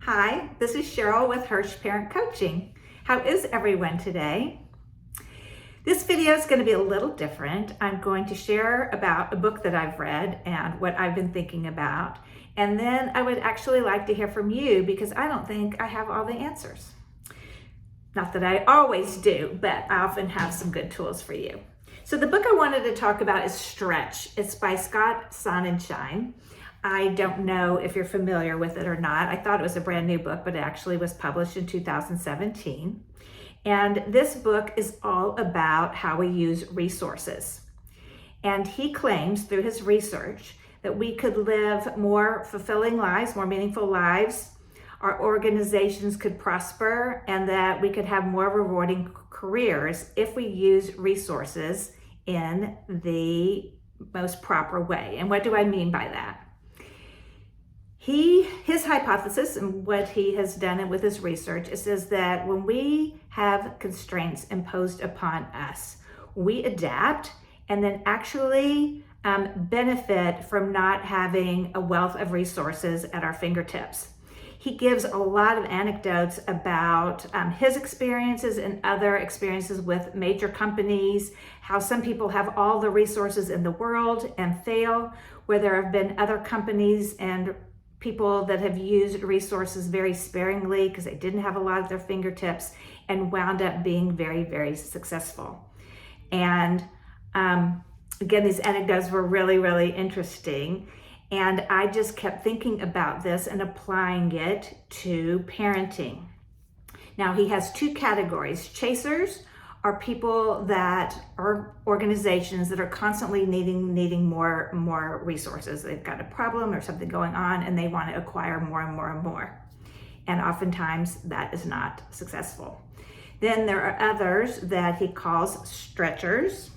Hi, this is Cheryl with Hirsch Parent Coaching. How is everyone today? This video is going to be a little different. I'm going to share about a book that I've read and what I've been thinking about. And then I would actually like to hear from you because I don't think I have all the answers. Not that I always do, but I often have some good tools for you. So the book I wanted to talk about is Stretch. It's by Scott Sonenshein. I don't know if you're familiar with it or not. I thought it was a brand new book, but it actually was published in 2017. And this book is all about how we use resources. And he claims through his research that we could live more fulfilling lives, more meaningful lives, our organizations could prosper, and that we could have more rewarding careers if we use resources in the most proper way. And what do I mean by that? His hypothesis and what he has done with his research is that when we have constraints imposed upon us, we adapt and then actually benefit from not having a wealth of resources at our fingertips. He gives a lot of anecdotes about his experiences and other experiences with major companies, how some people have all the resources in the world and fail, where there have been other companies and people that have used resources very sparingly because they didn't have a lot at their fingertips and wound up being very, very successful. And again, these anecdotes were really, really interesting. And I just kept thinking about this and applying it to parenting. Now, he has two categories. Chasers are people that are organizations that are constantly needing more resources. They've got a problem or something going on and they want to acquire more and more and more. And oftentimes that is not successful. Then there are others that he calls stretchers,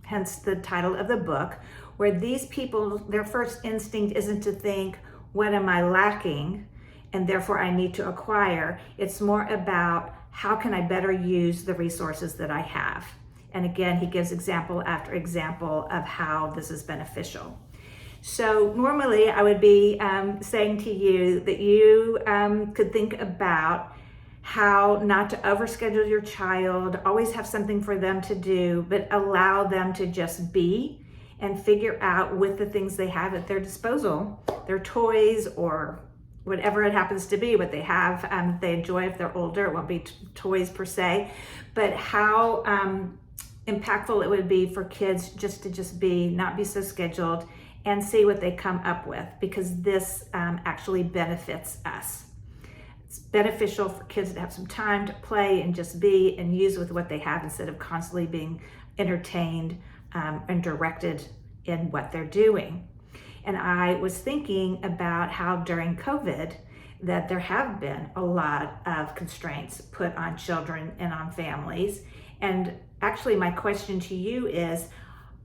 hence the title of the book, where these people, their first instinct isn't to think, what am I lacking? And therefore I need to acquire. It's more about how can I better use the resources that I have? And again, he gives example after example of how this is beneficial. So normally I would be saying to you that you could think about how not to overschedule your child, always have something for them to do, but allow them to just be and figure out with the things they have at their disposal, their toys or whatever it happens to be, what they have, they enjoy if they're older. It won't be toys per se, but how impactful it would be for kids just to be, not be so scheduled, and see what they come up with, because this actually benefits us. It's beneficial for kids to have some time to play and just be and use with what they have instead of constantly being entertained and directed in what they're doing. And I was thinking about how during COVID that there have been a lot of constraints put on children and on families. And actually my question to you is,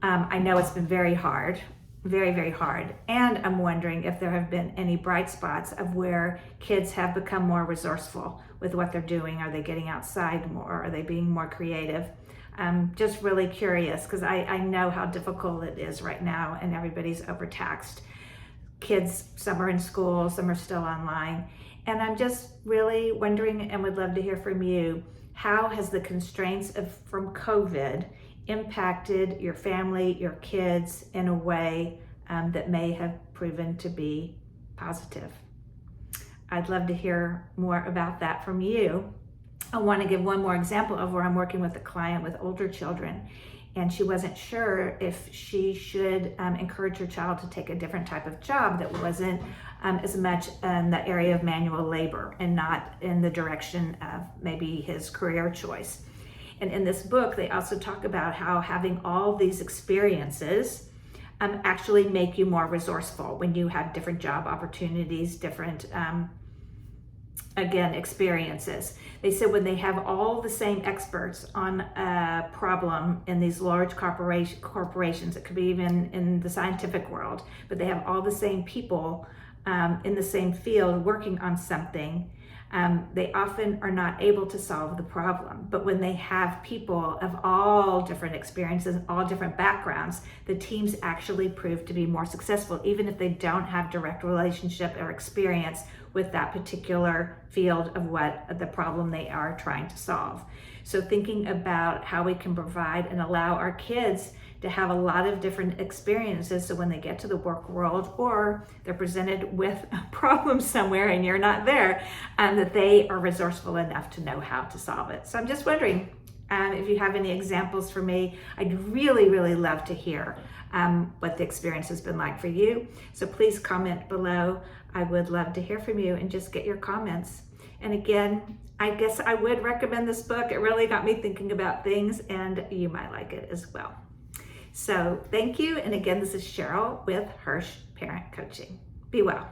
I know it's been very hard, very, very hard. And I'm wondering if there have been any bright spots of where kids have become more resourceful with what they're doing. Are they getting outside more? Are they being more creative? I'm just really curious because I know how difficult it is right now and everybody's overtaxed. Kids, some are in school, some are still online. And I'm just really wondering and would love to hear from you, how has the constraints from COVID impacted your family, your kids in a way that may have proven to be positive? I'd love to hear more about that from you. I want to give one more example of where I'm working with a client with older children, and she wasn't sure if she should encourage her child to take a different type of job that wasn't as much in the area of manual labor and not in the direction of maybe his career choice. And in this book, they also talk about how having all these experiences actually make you more resourceful when you have different job opportunities, different again, experiences. They said when they have all the same experts on a problem in these large corporations, it could be even in the scientific world, but they have all the same people in the same field working on something, they often are not able to solve the problem. But when they have people of all different experiences, all different backgrounds, the teams actually prove to be more successful, even if they don't have direct relationship or experience with that particular field of what the problem they are trying to solve. So thinking about how we can provide and allow our kids to have a lot of different experiences, so when they get to the work world or they're presented with a problem somewhere and you're not there, that they are resourceful enough to know how to solve it. So I'm just wondering if you have any examples for me. I'd really, really love to hear what the experience has been like for you. So please comment below. I would love to hear from you and just get your comments. And again, I guess I would recommend this book. It really got me thinking about things, and you might like it as well. So thank you. And again, this is Cheryl with Hirsch Parent Coaching. Be well.